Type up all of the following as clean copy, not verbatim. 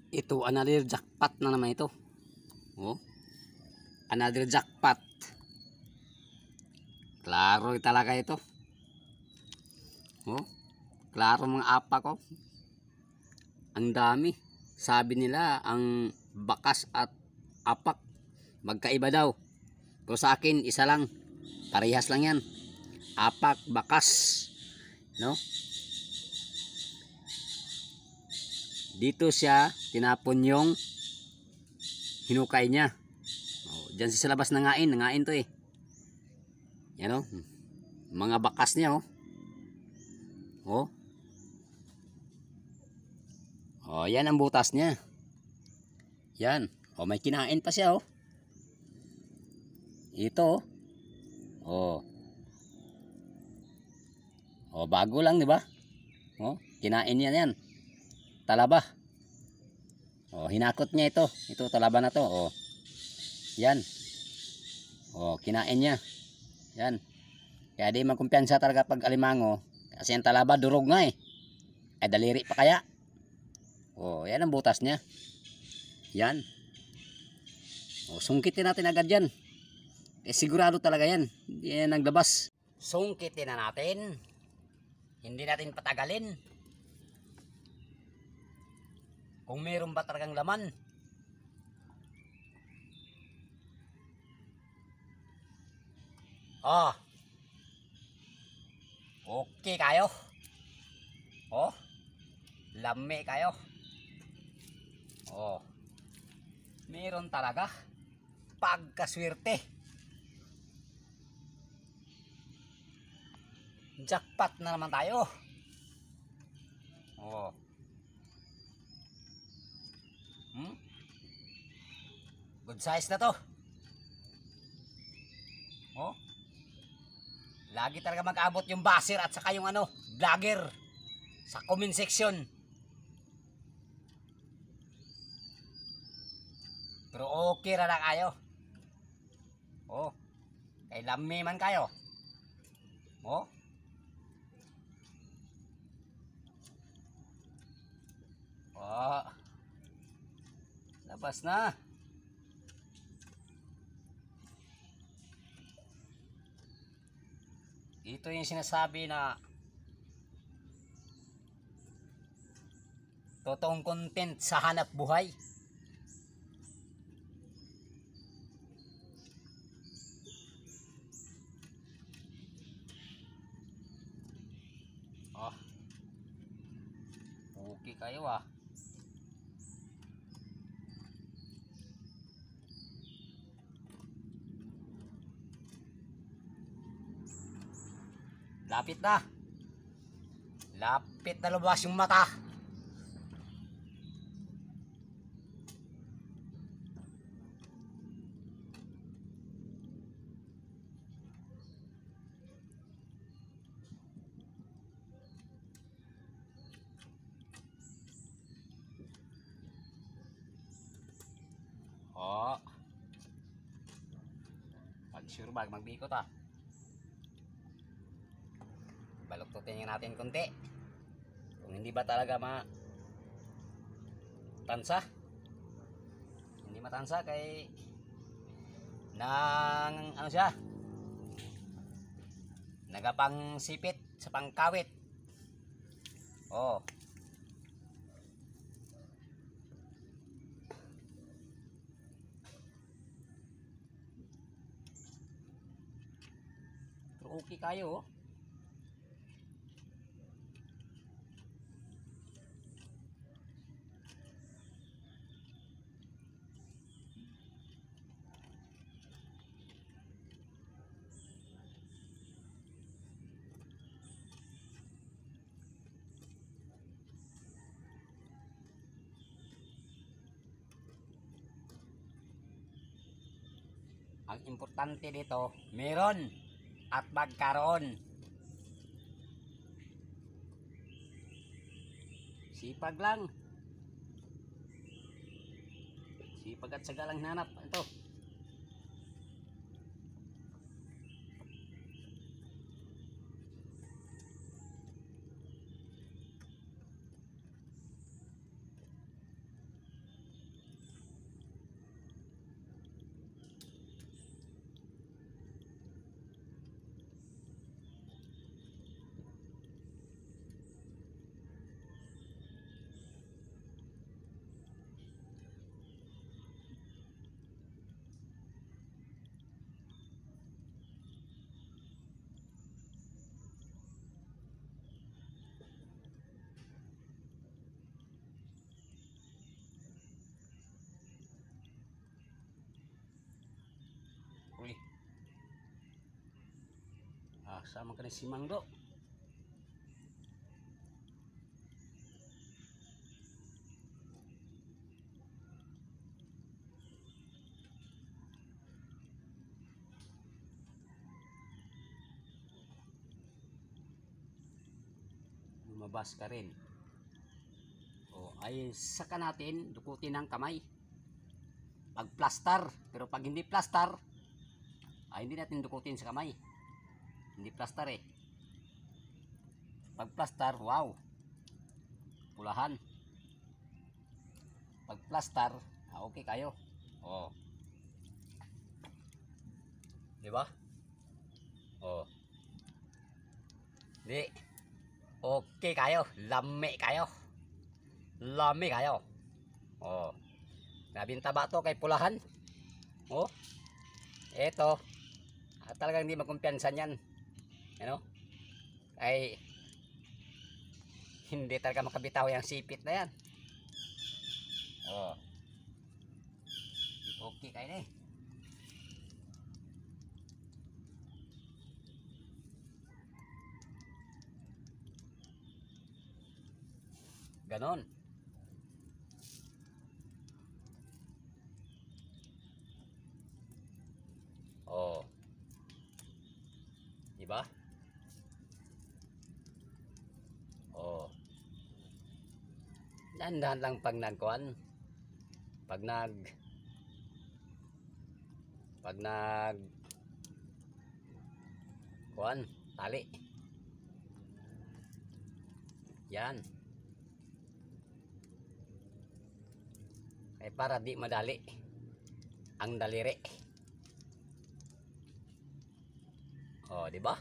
Ito, another jackpot na naman ito. Oh, another jackpot. Klaro talaga ito. Oh, klaro mga apak ko. Ang dami. Sabi nila ang bakas at apak magkaiba daw. Pero sa akin isa lang. Parehas lang yan. Apak, bakas. No? Dito siya tinapon yung hinukay niya. Oh, diyan sa labas nangain to eh. Yan oh. Mga bakas niya oh. Oh. Oh, yan ang butas niya. Yan. Oh, may kinain pa siya oh. Ito oh. Oh, bago lang 'di ba? Oh, kinain niya yan. Talaba. Oh, hinakot niya ito. Ito talaba na to. Oh. Yan. Oh, kinain niya. Yan. Kaya di magkumpiyansa talaga pag alimango. Kasi ang talaba durog nga eh. Ay daliri pa kaya. Oh, yan ang butas niya. Yan. Oh, sungkitin natin agad yan. Eh sigurado talaga yan. Hindi yan naglabas. Sungkitin na natin. Hindi natin patagalin. Kung meron ba talagang laman. Oh. Okay kayo. Oh. Lami kayo. Oh. Meron talaga. Pagkaswerte. Jackpot na naman tayo. Oh. Good size na to. Oh. Lagi talaga mag-abot yung baser at saka yung ano, vlogger sa comment section. Pero okay ra na kayo. Oh. Kay lami man kayo. Oh. Oh. Labas na. Ito yung sinasabi na totoong content sa hanap buhay. Oh. Okay kayo ah. Lapit na. Lapit na lumabas yung mata. Oh. Pag sure bag magbikot ah. Baluktutin natin konti. Kung hindi ba talaga matansa. Hindi matansa kay nang ano siya. Nagapang sipit sa pangkawit. Oh. Pero okay kayo oh. Ang importante dito, meron at magkaroon. Sipag lang. Sipag at syaga lang hinanap. Ito. Sama ka na si Mangdo. Lumabas ka rin. O, ay saka natin dukutin ng kamay. Pag plaster, pero pag hindi plaster, ay hindi natin dukutin sa kamay. Hindi plaster eh. Pag plaster, wow. Pulahan. Pag plaster, okay kayo. Oh. 'Di ba? Oh. Di. Okay kayo, lami kayo. Lami kayo. Oh. Grabing taba to kay pulahan. Oh. Eto. Talagang hindi makumpiyansa niyan. Ano? Ay hindi talaga makabitaw yung sipit na yan. Oh. Okay kayo na eh. Ganon. Oh. Diba? Oh. Dahan-dahan lang pag nagkuhan. Pag kuhan, tali. Yan. Ay para di madali ang daliri. Oh, di ba?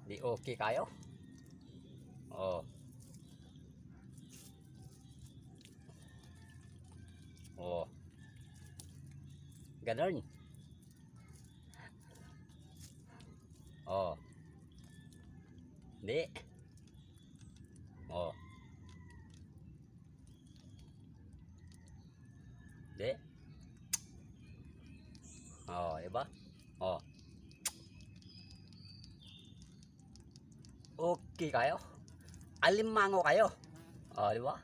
Di okay kayo? Oh. Oh. Ganon. Oh. Di. Oh. Di. Oh, diba? Oh. Okay kayo? Alimango kayo? Oh, diba?